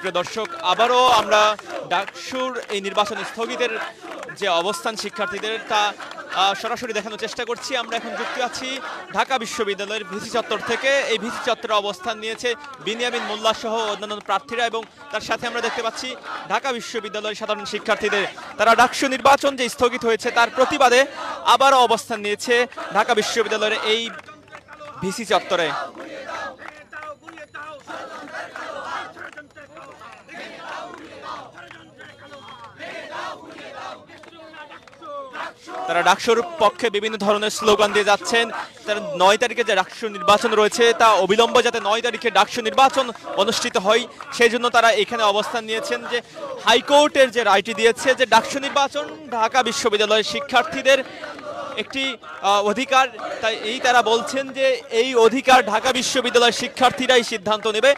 সুপ্রিয় দর্শক, আবারও আমরা ডাকসুর এই নির্বাচন স্থগিতের যে অবস্থান শিক্ষার্থীদের তা সরাসরি দেখানোর চেষ্টা করছি। আমরা এখন যুক্ত আছি ঢাকা বিশ্ববিদ্যালয়ের ভিসি চত্বর থেকে। এই ভিসি চত্বরে অবস্থান নিয়েছে বিনিয়ামিন মোল্লা সহ অন্যান্য প্রার্থীরা, এবং তার সাথে আমরা দেখতে পাচ্ছি ঢাকা বিশ্ববিদ্যালয়ের সাধারণ শিক্ষার্থীদের। তারা ডাকসু নির্বাচন যে স্থগিত হয়েছে তার প্রতিবাদে আবারও অবস্থান নিয়েছে ঢাকা বিশ্ববিদ্যালয়ের এই ভিসি চত্বরে। তারা ডাকসুর পক্ষে বিভিন্ন ধরনের স্লোগান দিয়ে যাচ্ছেন। তারা 9 তারিখে যে ডাকসু নির্বাচন রয়েছে তা অবিলম্বে যাতে 9 তারিখে ডাকসু নির্বাচন অনুষ্ঠিত হয় সেই জন্য তারা এখানে অবস্থান নিয়েছেন। যে হাইকোর্টের যে রায়টি দিয়েছে যে ডাকসু নির্বাচন ঢাকা বিশ্ববিদ্যালয়ের শিক্ষার্থীদের একটি অধিকার, তাই তারা বলছেন যে এই অধিকার ঢাকা বিশ্ববিদ্যালয়ের শিক্ষার্থীরাই সিদ্ধান্ত নেবে,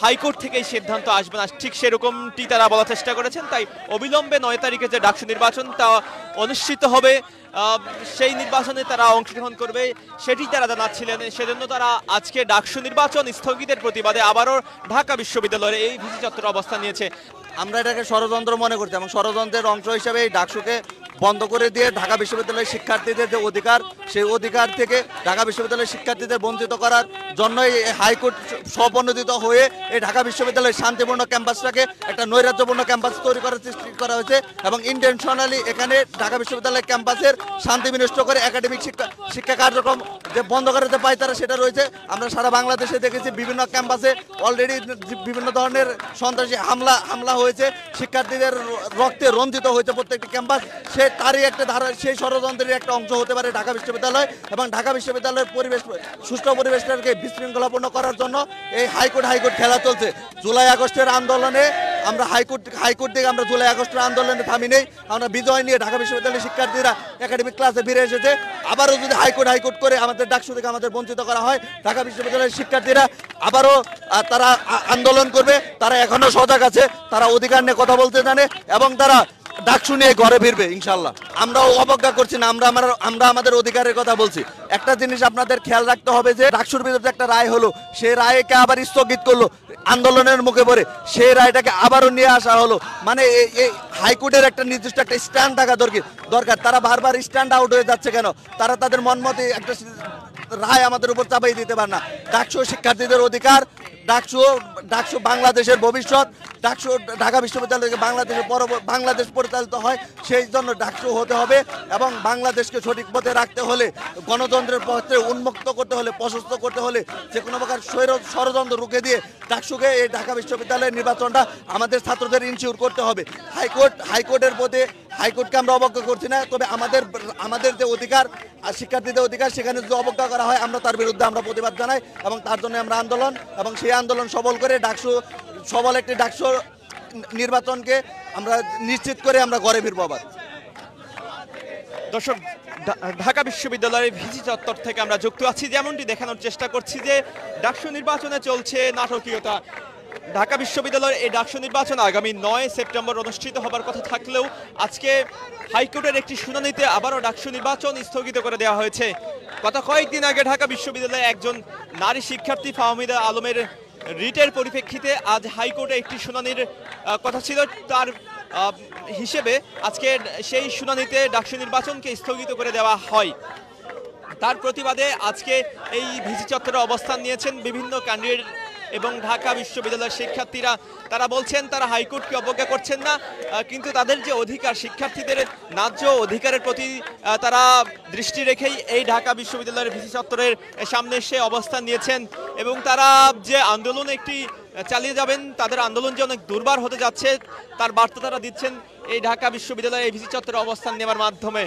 হাইকোর্ট থেকে এই সিদ্ধান্ত আসবে না। ঠিক সেরকমটি তারা বলার চেষ্টা করেছেন। তাই অবিলম্বে 9 তারিখে যে ডাকসু নির্বাচন তা অনুষ্ঠিত হবে, সেই নির্বাচনে তারা অংশগ্রহণ করবে সেটি তারা জানাচ্ছিলেন। সেজন্য তারা আজকে ডাকসু নির্বাচন স্থগিতের প্রতিবাদে আবারও ঢাকা বিশ্ববিদ্যালয়ের এই ভিসি চত্বরে অবস্থান নিয়েছে। আমরা এটাকে ষড়যন্ত্র মনে করছি এবং ষড়যন্ত্রের অংশ হিসেবে এই ডাকসুকে বন্ধ করে দিয়ে ঢাকা বিশ্ববিদ্যালয়ের শিক্ষার্থীদের যে অধিকার, সেই অধিকার থেকে ঢাকা বিশ্ববিদ্যালয়ের শিক্ষার্থীদের বঞ্চিত করার জন্যই হাইকোর্ট স্বপ্রণোদিত হয়ে এই ঢাকা বিশ্ববিদ্যালয়ের শান্তিপূর্ণ ক্যাম্পাসটাকে একটা নৈরাজ্যপূর্ণ ক্যাম্পাস তৈরি করার সৃষ্টি করা হয়েছে এবং ইন্টেনশনালি এখানে ঢাকা বিশ্ববিদ্যালয়ের ক্যাম্পাসের শান্তি বিনষ্ট করে একাডেমিক শিক্ষা কার্যক্রম যে বন্ধ করাতে পায় তারা সেটা রয়েছে। আমরা সারা বাংলাদেশে দেখেছি বিভিন্ন ক্যাম্পাসে অলরেডি বিভিন্ন ধরনের সন্ত্রাসী হামলা হয়েছে, শিক্ষার্থীদের রক্তে রঞ্জিত হয়েছে প্রত্যেকটি ক্যাম্পাস। তারই একটা ধারা, সেই ষড়যন্ত্রের একটা অংশ হতে পারে ঢাকা বিশ্ববিদ্যালয় এবং ঢাকা বিশ্ববিদ্যালয়ের পরিবেশ, সুষ্ঠু পরিবেশটাকে বিশৃঙ্খলাপূর্ণ করার জন্য এই হাইকোর্ট খেলা চলছে। জুলাই আগস্টের আন্দোলনে আমরা হাইকোর্ট থেকে আমরা জুলাই আগস্টের আন্দোলনে থামি নেই, আমরা বিজয় নিয়ে ঢাকা বিশ্ববিদ্যালয়ের শিক্ষার্থীরা একাডেমিক ক্লাসে ফিরে এসেছে। আবারও যদি হাইকোর্ট করে আমাদের ডাকসু থেকে আমাদের বঞ্চিত করা হয়, ঢাকা বিশ্ববিদ্যালয়ের শিক্ষার্থীরা আবারও তারা আন্দোলন করবে। তারা এখনো সজাগ আছে, তারা অধিকার নিয়ে কথা বলতে জানে এবং তারা ডাকসু নিয়ে ঘরে ফিরবে ইনশাল্লাহ। আমরাও অবজ্ঞা করছি না, আমরা আমাদের অধিকারের কথা বলছি। একটা জিনিস আপনাদের খেয়াল রাখতে হবে যে ডাকসুর বিরুদ্ধে একটা রায় হলো, সেই রায়কে আবার স্থগিত করলো আন্দোলনের মুখে পড়ে, সেই রায়টাকে আবারও নিয়ে আসা হলো। মানে এই হাইকোর্টের একটা নির্দিষ্ট একটা স্ট্যান্ড থাকা দরকার। তারা বারবার স্ট্যান্ড আউট হয়ে যাচ্ছে কেন? তারা তাদের মনমতে একটা রায় আমাদের উপর চাপাই দিতে পারে না। ডাকসু শিক্ষার্থীদের অধিকার, ডাকসু বাংলাদেশের ভবিষ্যৎ, ডাকসু ঢাকা বিশ্ববিদ্যালয় থেকে বাংলাদেশ পরিচালিত হয়, সেই জন্য ডাকসু হতে হবে এবং বাংলাদেশকে সঠিক পথে রাখতে হলে, গণতন্ত্রের পথে উন্মুক্ত করতে হলে, প্রশস্ত করতে হলে যে কোনো প্রকার ষড়যন্ত্র রুখে দিয়ে ডাকসুকে এই ঢাকা বিশ্ববিদ্যালয়ের নির্বাচনটা আমাদের ছাত্রদের ইনশিওর করতে হবে। হাইকোর্টের প্রতি হাইকোর্টকে আমরা অবজ্ঞা করছি না, তবে আমাদের যে অধিকার, শিক্ষার্থীদের অধিকার, সেখানে যদি অবজ্ঞা করা হয় আমরা তার বিরুদ্ধে আমরা প্রতিবাদ জানাই এবং তার জন্য আমরা আন্দোলন এবং সেই আন্দোলন সবল করে সবল একটি ডাকসু নির্বাচনকে আমরা নিশ্চিত করে আমরা ঘরে ফিরবো আবার। দর্শক, ঢাকা বিশ্ববিদ্যালয়ের ভিসি চত্বর থেকে আমরা যুক্ত আছি। যেমনটি দেখানোর চেষ্টা করছি যে ডাকসু নির্বাচনে চলছে নাটকীয়তা। ঢাকা বিশ্ববিদ্যালয়ের এই ডাকসু নির্বাচন আগামী 9 সেপ্টেম্বর অনুষ্ঠিত হবার কথা থাকলেও আজকে হাইকোর্টের একটি শুনানিতে আবারও ডাকসু নির্বাচন স্থগিত করে দেওয়া হয়েছে। গত কয়েকদিন আগে ঢাকা বিশ্ববিদ্যালয়ে একজন নারী শিক্ষার্থী ফাহমিদা আলমের রিটের পরিপ্রেক্ষিতে আজ হাইকোর্টে একটি শুনানির কথা ছিল। তার হিসেবে আজকে সেই শুনানিতে ডাকসু নির্বাচনকে স্থগিত করে দেওয়া হয়। তার প্রতিবাদে আজকে এই ভিসি চত্বরে অবস্থান নিয়েছেন বিভিন্ন ক্যান্ডিডেট এবং ঢাকা বিশ্ববিদ্যালয়ের শিক্ষার্থীরা। তারা বলছেন তারা হাইকোর্টকে অবজ্ঞা করছেন না, কিন্তু তাদের যে অধিকার, শিক্ষার্থীদের ন্যায্য অধিকারের প্রতি তারা দৃষ্টি রেখেই এই ঢাকা বিশ্ববিদ্যালয়ের ভিসি চত্বরের সামনে এসে অবস্থান নিয়েছেন এবং তারা যে আন্দোলন একটি চালিয়ে যাবেন, তাদের আন্দোলন যে অনেক দুর্বার হতে যাচ্ছে তার বার্তা তারা দিচ্ছেন এই ঢাকা বিশ্ববিদ্যালয়ের ভিসি চত্বরে অবস্থান নেওয়ার মাধ্যমে।